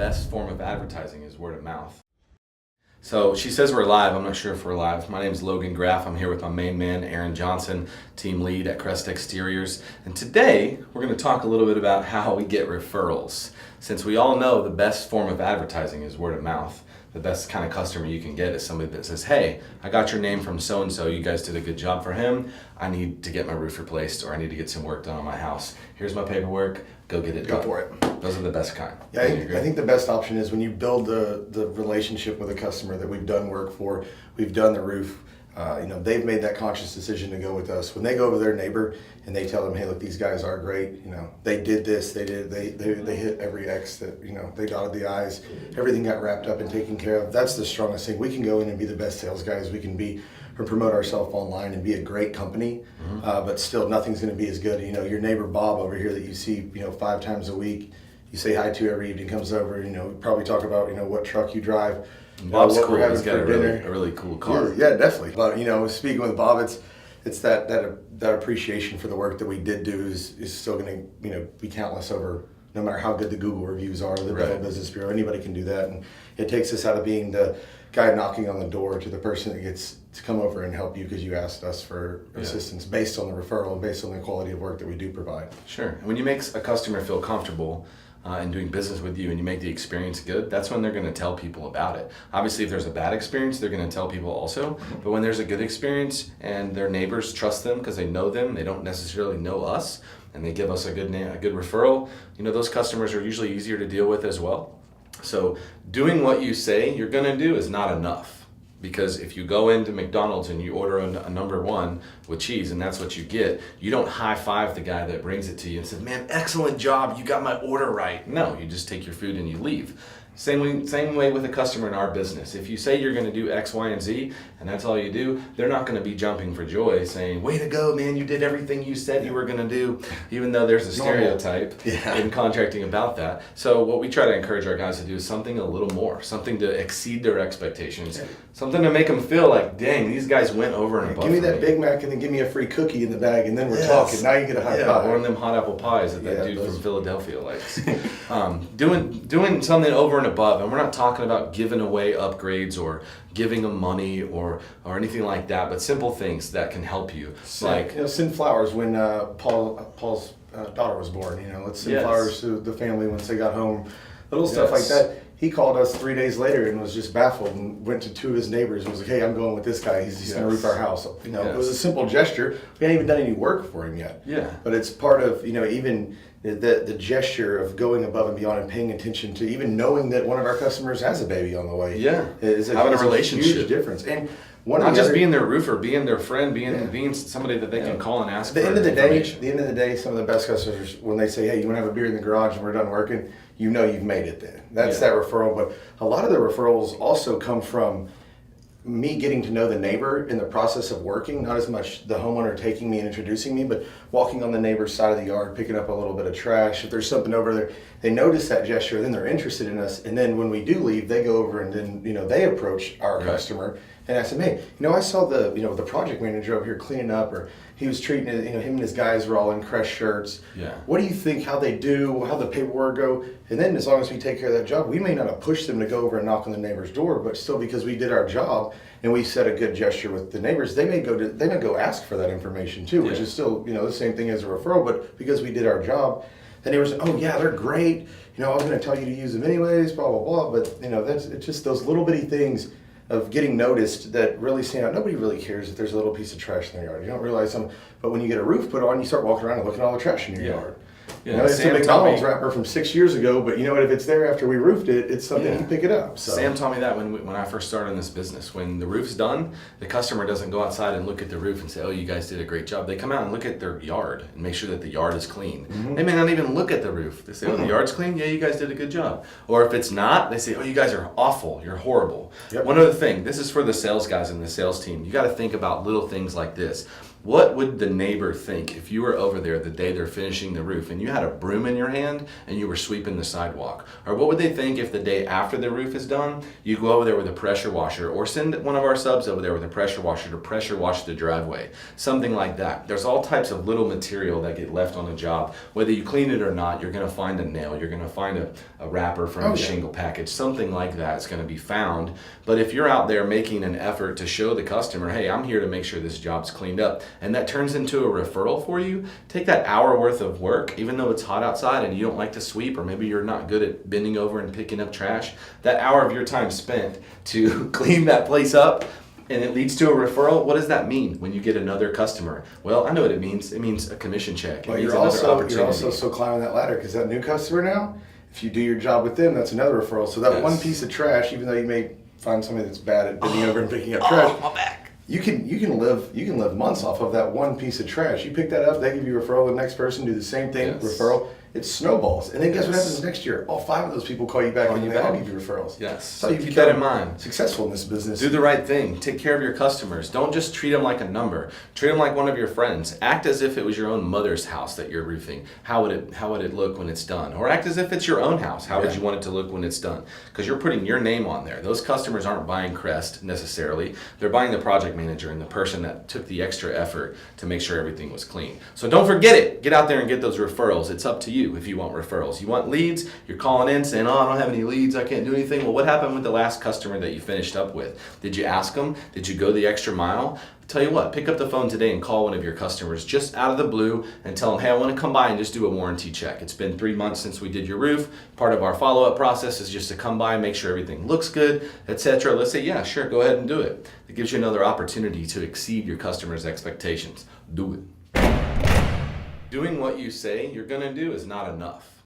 best form of advertising is word of mouth. So she says we're live. I'm not sure if we're live. My name is Logan Graff. I'm here with my main man, Aaron Johnson, team lead at Crest Exteriors. And today we're going to talk a little bit about how we get referrals. Since we all know the best form of advertising is word of mouth. The best kind of customer you can get is somebody that says, hey, I got your name from so-and-so. You guys did a good job for him. I need to get my roof replaced, or I need to get some work done on my house. Here's my paperwork. Go get it done. Go for it. Those are the best kind. Yeah, I think the best option is when you build the relationship with a customer that we've done work for, we've done the roof, they've made that conscious decision to go with us. When they go to their neighbor and they tell them, hey, look, these guys are great. They did this, they hit every X that, they dotted the I's. Everything got wrapped up and taken care of. That's the strongest thing. We can go in and be the best sales guys we can be, or promote ourselves online and be a great company, but still nothing's going to be as good. Your neighbor Bob over here that you see 5 times a week, you say hi to every evening, comes over, probably talk about what truck you drive. Bob's what cool. we're having He's got for a dinner. really cool car. Yeah, definitely. But speaking with Bob, it's that appreciation for the work that we did do is still going to be countless over. No matter how good the Google reviews are, the Better Business Bureau, anybody can do that, and it takes us out of being the guy knocking on the door to the person that gets to come over and help you because you asked us for assistance based on the referral and based on the quality of work that we do provide. Sure. And when you make a customer feel comfortable in doing business with you and you make the experience good, that's when they're going to tell people about it. Obviously, if there's a bad experience, they're going to tell people also. But when there's a good experience and their neighbors trust them because they know them, they don't necessarily know us, and they give us a good referral, those customers are usually easier to deal with as well. So doing what you say you're going to do is not enough. Because if you go into McDonald's and you order a number 1 with cheese and that's what you get, you don't high five the guy that brings it to you and say, man, excellent job, you got my order right. No, you just take your food and you leave. Same way with a customer in our business. If you say you're going to do X, Y, and Z, and that's all you do, they're not going to be jumping for joy saying, way to go, man, you did everything you said you were going to do, even though there's a stereotype in contracting about that. So what we try to encourage our guys to do is something a little more, something to exceed their expectations, something to make them feel like, dang, these guys went over and above. Give me that Big Mac and then give me a free cookie in the bag, and then we're talking. Now you get a high five. Or them hot apple pies that dude from Philadelphia likes. Doing something over and above, and we're not talking about giving away upgrades or giving them money or anything like that, but simple things that can help you. Send flowers when Paul's daughter was born. Let's send flowers to the family once they got home. Little stuff like that. He called us 3 days later and was just baffled and went to 2 of his neighbors and was like, hey, I'm going with this guy. He's going to roof our house. It was a simple gesture. We hadn't even done any work for him yet. Yeah. But it's part of, even the gesture of going above and beyond and paying attention to even knowing that one of our customers has a baby on the way. Yeah. Having a relationship. Huge difference. And not just being their roofer, being their friend, being somebody that they can call and ask for information. At the end of the day, some of the best customers, when they say, hey, you want to have a beer in the garage and we're done working, you've made it then. That's that referral. But a lot of the referrals also come from me getting to know the neighbor in the process of working, not as much the homeowner taking me and introducing me, but walking on the neighbor's side of the yard, picking up a little bit of trash. If there's something over there, they notice that gesture, then they're interested in us. And then when we do leave, they go over and then, they approach our customer and ask them, hey, I saw the project manager over here cleaning up, or he was treating it, him and his guys were all in Crest shirts. Yeah. What do you think, how they do, how the paperwork go? And then as long as we take care of that job, we may not have pushed them to go over and knock on the neighbor's door, but still because we did our job and we set a good gesture with the neighbors, they may go ask for that information too, which is still, the same thing as a referral, but because we did our job, the neighbors, oh yeah, they're great. I was going to tell you to use them anyways, blah, blah, blah. But, it's just those little bitty things of getting noticed that really stand out. Nobody really cares if there's a little piece of trash in their yard. You don't realize some, but when you get a roof put on, you start walking around and looking at all the trash in your yard. It's a McDonald's wrapper from 6 years ago, but what, if it's there after we roofed it, it's something you can pick it up. So. Sam taught me that when I first started in this business. When the roof's done, the customer doesn't go outside and look at the roof and say, oh, you guys did a great job. They come out and look at their yard and make sure that the yard is clean. They may not even look at the roof. They say, oh, the yard's clean? Yeah, you guys did a good job. Or if it's not, they say, oh, you guys are awful. You're horrible. One other thing, this is for the sales guys and the sales team. You got to think about little things like this. What would the neighbor think if you were over there the day they're finishing the roof and you had a broom in your hand and you were sweeping the sidewalk? Or what would they think if the day after the roof is done, you go over there with a pressure washer, or send one of our subs over there with a pressure washer to pressure wash the driveway? Something like that. There's all types of little material that get left on a job. Whether you clean it or not, you're going to find a nail, you're going to find a wrapper from a shingle package, something like that is going to be found. But if you're out there making an effort to show the customer, hey, I'm here to make sure this job's cleaned up, and that turns into a referral for you, take that hour worth of work, even though it's hot outside and you don't like to sweep, or maybe you're not good at bending over and picking up trash, that hour of your time spent to clean that place up, and it leads to a referral. What does that mean when you get another customer? Well, I know what it means. It means a commission check. But you're also still climbing that ladder, because that new customer now, if you do your job with them, that's another referral. So that one piece of trash, even though you may find somebody that's bad at bending over and picking up trash, my back. You can live months off of that one piece of trash. You pick that up, they give you a referral. The next person do the same thing, referral. It snowballs, and then guess what happens next year? All 5 of those people call you back, and they all give you referrals. Yes. So keep that in mind. Successful in this business. Do the right thing. Take care of your customers. Don't just treat them like a number. Treat them like one of your friends. Act as if it was your own mother's house that you're roofing. How would it look when it's done? Or act as if it's your own house. How would you want it to look when it's done? Because you're putting your name on there. Those customers aren't buying Crest necessarily. They're buying the project manager and the person that took the extra effort to make sure everything was clean. So don't forget it. Get out there and get those referrals. It's up to you if you want referrals. You want leads, you're calling in saying, oh, I don't have any leads, I can't do anything. Well, what happened with the last customer that you finished up with? Did you ask them? Did you go the extra mile? Tell you what, pick up the phone today and call one of your customers just out of the blue and tell them, hey, I want to come by and just do a warranty check. It's been 3 months since we did your roof. Part of our follow-up process is just to come by and make sure everything looks good, etc. Let's say, yeah, sure, go ahead and do it. It gives you another opportunity to exceed your customers' expectations. Do it. Doing what you say you're going to do is not enough.